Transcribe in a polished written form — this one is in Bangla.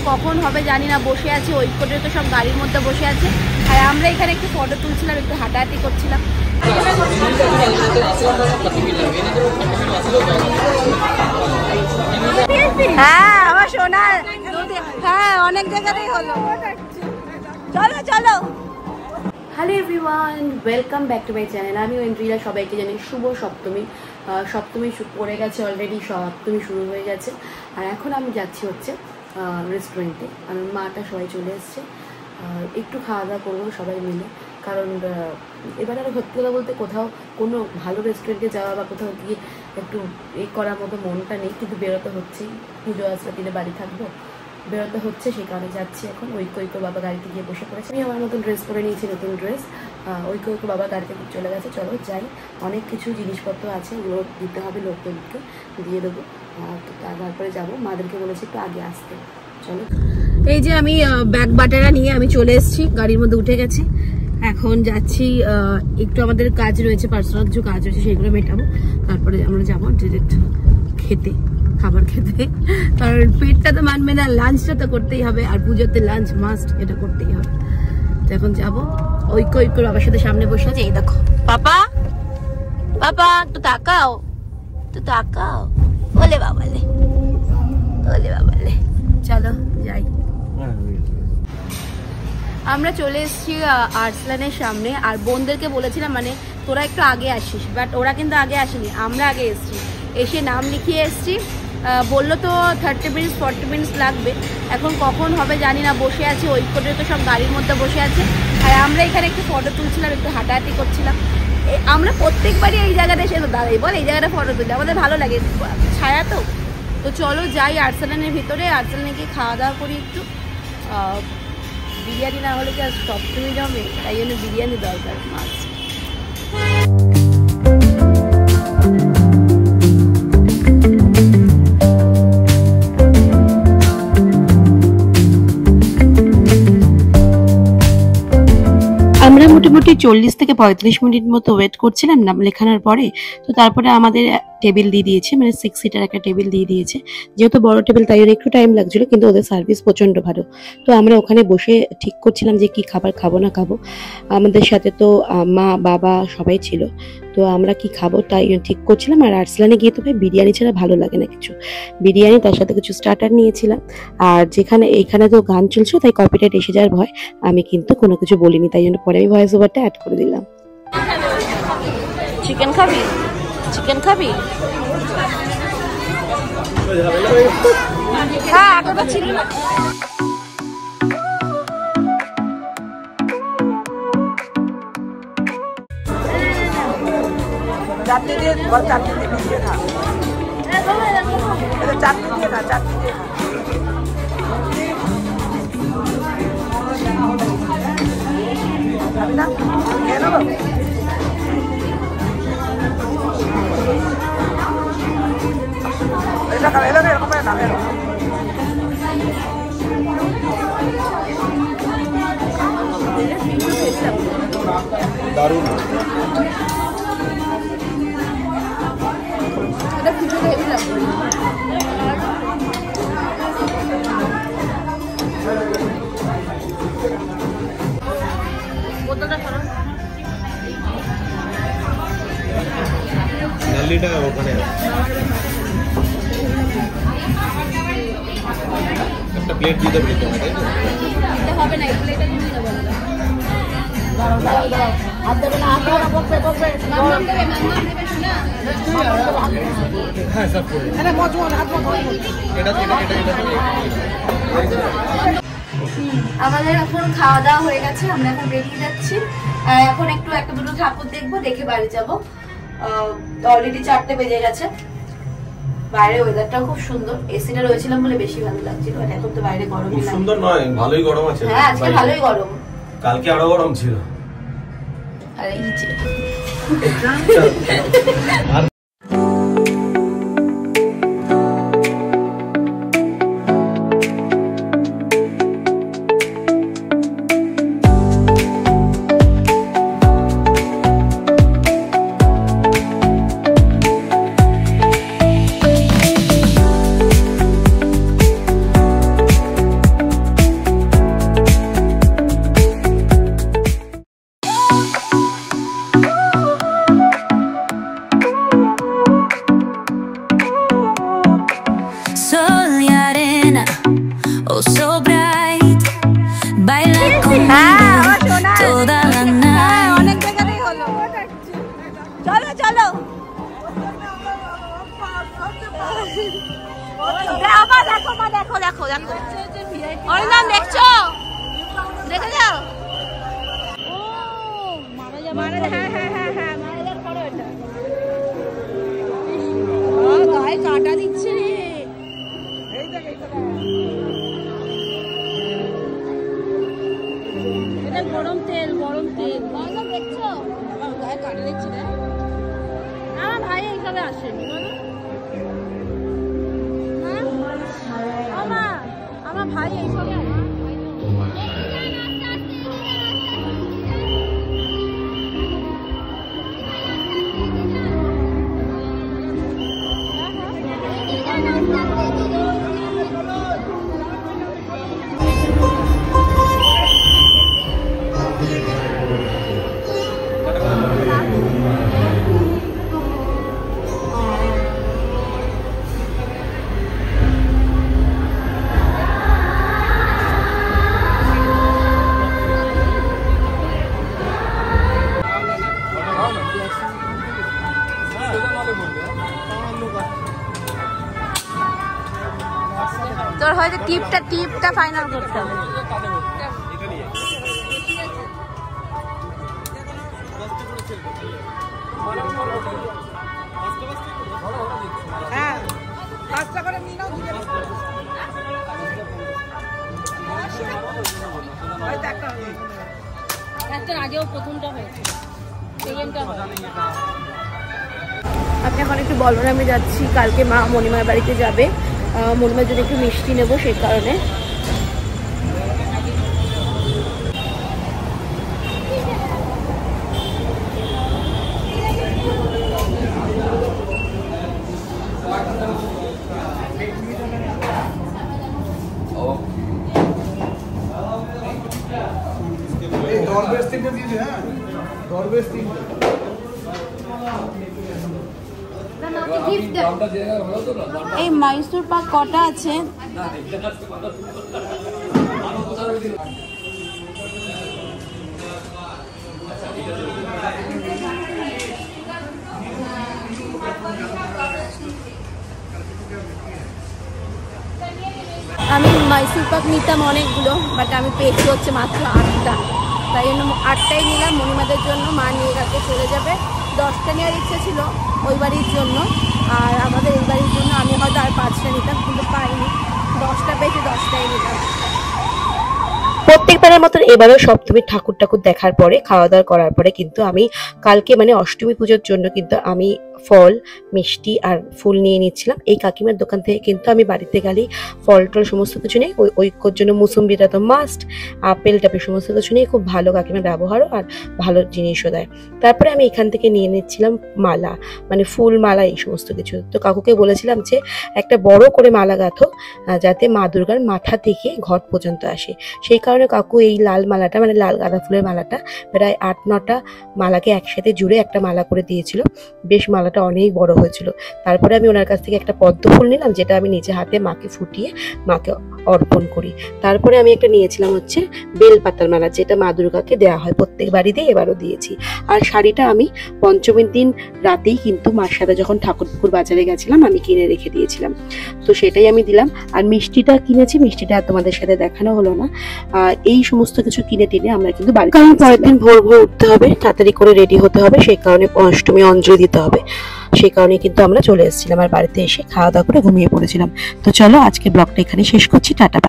কখন হবে জানি না, বসে আছি ঐক্যটা, তো সব গাড়ির মধ্যে বসে আছে। আর আমরা এখানে একটু ফটো তুলছিলাম, একটু হাঁটাহাঁটি করছিলাম। হ্যাঁ আমার সোনার, হ্যাঁ অনেক জায়গাতেই হলো। চলো চলো। Hello everyone, welcome back to my channel. আমি এন্ড্রিলা, সবাইকে জানি শুভ সপ্তমী। সপ্তমী পড়ে গেছে অলরেডি, সপ্তমী শুরু হয়ে গেছে। আর এখন আমি যাচ্ছি হচ্ছে রেস্টুরেন্টে। আমার মাটা সবাই চলে এসছে, একটু খাওয়া দাওয়া করবো সবাই মিলে। কারণ এবার আর সত্যি কথা বলতে কোথাও কোনো ভালো রেস্টুরেন্টে যাওয়া বা কোথাও গিয়ে একটু করার মতো মনটা নেই, কিন্তু বেরোতে হচ্ছেই। পুজো আসলে দিনে বাড়ি থাকবো, বেরোতে হচ্ছে, সেই কারণে যাচ্ছি। এখন ঐক্য বাবা গাড়িতে গিয়ে বসে পড়েছে। আমি আমার মতন ড্রেস পরে নিয়েছি, নতুন ড্রেস। ঐক্য বাবা গাড়িতে চলে গেছে। চলো যাই, অনেক কিছু জিনিসপত্র আছে, ওগুলো দিতে হবে, লোকজনকে দিয়ে দেবো। তারপরে যাবো, মাদেরকে বলেছি একটু আগে আসতে। চলো, এই যে আমি ব্যাগ বাটারা নিয়ে আমি চলে এসেছি, গাড়ির মধ্যে উঠে গেছি। এখন যাচ্ছি, একটু আমাদের কাজ রয়েছে, পার্সোনাল কিছু কাজ রয়েছে, সেগুলো মেটাবো। তারপরে আমরা যাবো ডিরেক্ট খেতে, খাবার খেতে। কারণ পেটটা তো মানবে না, লাঞ্চটা তো করতেই হবে। আর পুজোতে লাঞ্চ মাস্ট, এটা করতেই হবে। তো এখন যাবো। ঐক্য বাবার সাথে সামনে বসে আছে। এই দেখো পাপা, পাপা তো তাকাও, তো তাকাও। ওলে বাবালে, ওলে বাবালে। চলো যাই। আমরা চলে এসেছি আর্সলানের সামনে। আর বোনদেরকে বলেছিলাম মানে তোরা একটু আগে আসিস, বাট ওরা কিন্তু আগে আসেনি, আমরা আগে এসেছি। এসে নাম লিখিয়ে এসেছি, বললো তো 30 মিনিটস 40 মিনিটস লাগবে। এখন কখন হবে জানি না, বসে আছি ঐক্যটা, তো সব গাড়ির মধ্যে বসে আছে। আর আমরা এখানে একটু ফটো তুলছিলাম, একটু হাঁটাহাঁটি করছিলাম। আমরা প্রত্যেকবারই এই জায়গাটা এসে দাঁড়াই, বল এই জায়গাটা ফটো তুলি, আমাদের ভালো লাগে, ছায়া তো। তো চলো যাই আর্সেলানের ভিতরে, আর্সেলানে গিয়ে খাওয়া দাওয়া করি একটু। বিরিয়ানি না হলে কি আর সপ্তমী জমে, তাই জন্য বিরিয়ানি দরকার মাছ। আমরা মোটামুটি 40 থেকে 45 মিনিট মতো ওয়েট করছিলাম নাম লেখানোর পরে। তো তারপরে আমাদের টেবিল দিয়ে দিয়েছে, মানে 6 সিটার একটা টেবিল দিয়ে দিয়েছে। যেহেতু বড় টেবিল তাই একটু টাইম লাগছিল, কিন্তু ওদের সার্ভিস প্রচন্ড ভালো। তো আমরা ওখানে বসে ঠিক করছিলাম যে কি খাবার খাবো না খাবো। আমাদের সাথে তো মা বাবা সবাই ছিল, তো আমরা কি খাবো তাই ঠিক করছিলাম। আর আর্সলানে গিয়ে তো ভাই বিরিয়ানি ছাড়া ভালো লাগে না কিছু। বিরিয়ানি, তার সাথে কিছু স্টার্টার নিয়েছিলাম। আর এইখানে তো গান চলছিল, তাই কপিরাইট এসে যাওয়ার ভয় আমি কিন্তু কোনো কিছু বলিনি, তাই জন্য পরে আমি ভয়েস ওভারটা অ্যাড করে দিলাম। চিকেন খাবি? চিকেন খাবি? হ্যাঁ আগেটা ছিল না। চাটনি দিয়ে, চাটনি দিয়ে খা, চাটনি দিয়ে খা, চাটনি দিয়ে খা। না খেয়ে নেবো। এটা খাবে, এলো না এরকম না, এলো দারুণ। এটা কিছু হেভি লাগবে। বোতলটা সরো, নালিটা ওখানে একটা প্লেট দিতে বলতে হবে, তাই তো? দিতে হবে না, এই প্লেটটা নিয়ে নেব। হাত দেবে না, হাত না পড়বে পড়বে, মামা দেবে, মামা দেবে শোনা। হ্যাঁ সব করে আরে মজুন হাত মজুন। এটা আমাদের এখন খাওয়া দাওয়া হয়ে গেছে, আমরা এখন বেরিয়ে যাচ্ছি। এখন একটু একটা দুটো ঠাকুর দেখবো, দেখে বাড়ি যাবো। অলরেডি 4টে বেজে গেছে। বাইরে ওয়েদারটা খুব সুন্দর, এসিটা রয়েছিলাম বলে বেশি ভালো লাগছিল। আর এখন তো বাইরে গরম, সুন্দর নয়, ভালোই গরম আছে। হ্যাঁ আজকে ভালোই গরম, কালকে আরো গরম ছিল। আরে এই যে so bright. Baila conmigo toda la night. অনেক জায়গাতেই হলো। চলো চলো দেখো মা, দেখো দেখো দেখো অরিন্দম, দেখছো? দেখে যাও। ও মারা, হ্যাঁ হ্যাঁ হ্যাঁ হ্যাঁ, মারা করো এটা। গায়ে কাটা দিচ্ছে রে। এটা গরম তেল, গরম তেল। দেখছো গায়ে কাটা দিচ্ছে রে। আমার ভাই এইভাবে আসেনি, আমার ভাই এইভাবে আসে। তোর হয়তো টিপটা ফাইনাল করতে হবে। হ্যাঁ, পাঁচটা করে নিয়ে নাও। একটার আগেও প্রথমটা হয়েছে, সেকেন্ডটা হয়নি। আপনি এখন একটু বলরামে যাচ্ছি, কালকে মা মণিমার বাড়িতে যাবে, মণিমার জন্য একটু মিষ্টি নেবো, সেই কারণে। এই মাইসুর পাক কটা আছে? আমি মাইসুর পাক নিতাম অনেকগুলো, বাট আমি পেয়েছি হচ্ছে মাত্র 8টা, তাই জন্য 8টাই নিলাম। মণিমাদের জন্য, মা নিয়ে কালকে চলে যাবে। 10টা নেওয়ার ইচ্ছে ছিল ওই বাড়ির জন্য, আর আমাদের এই বাড়ির জন্য আমি হয়তো আর 5টা নিতাম, কিন্তু পাইনি। 10টা পেয়েছি, 10টাই নিলাম। প্রত্যেকবারের মতন এবারও সপ্তমীর ঠাকুর দেখার পরে, খাওয়া দাওয়া করার পরে কিন্তু আমি কালকে মানে অষ্টমী পুজোর জন্য কিন্তু আমি ফল, মিষ্টি আর ফুল নিয়ে নিচ্ছিলাম। এই কাকিমার দোকান থেকে কিন্তু আমি বাড়িতে গেলেই ফল টল সমস্ত কিছু নেই, ওই ঐক্যর জন্য মুসম্বিটা তো মাস্ট, আপেল টাপেল সমস্ত কিছু নিয়ে খুব ভালো কাকিমার ব্যবহারও আর ভালো জিনিসও দেয়। তারপরে আমি এখান থেকে নিয়ে নিচ্ছিলাম মালা, মানে ফুল মালা, এই সমস্ত কিছু। তো কাকুকে বলেছিলাম যে একটা বড় করে মালা গাঁথো, যাতে মা দুর্গার মাথা থেকে ঘট পর্যন্ত আসে। সেই কারণে কাকু এই লাল মালাটা, মানে লাল গাঁদা ফুলের মালাটা প্রায় 8-9টা মালাকে একসাথে জুড়ে একটা মালা করে দিয়েছিল। বেশ মালাটা অনেক বড় হয়েছিল। তারপরে আমি ওনার কাছ থেকে একটা পদ্ম ফুল নিলাম, যেটা আমি নিজে হাতে মাকে ফুটিয়ে মাকে অর্পণ করি। তারপরে আমি একটা নিয়েছিলাম হচ্ছে বেল পাতার মালা, যেটা মা দুর্গাকে দেওয়া হয় প্রত্যেক বাড়িতে, এবারও দিয়েছি। আর শাড়িটা আমি পঞ্চমীর দিন রাতেই কিন্তু মার সাথে যখন ঠাকুরপুকুর বাজারে গেছিলাম আমি কিনে রেখে দিয়েছিলাম, তো সেটাই আমি দিলাম। আর মিষ্টিটা কিনেছি, মিষ্টিটা তোমাদের সাথে দেখানো হলো না। এই সমস্ত কিছু কিনে টিনে আমরা কিন্তু বাড়ি, কারণ পরের দিন ভোর ভোর উঠতে হবে, তাড়াতাড়ি করে রেডি হতে হবে, সেই কারণে অষ্টমী অঞ্জলি দিতে হবে, সেই কারণে কিন্তু আমরা চলে এসেছিলাম। আর বাড়িতে এসে খাওয়া দাওয়া করে ঘুমিয়ে পড়েছিলাম। তো চলো আজকে ব্লগটা এখানে শেষ করছি, টাটা।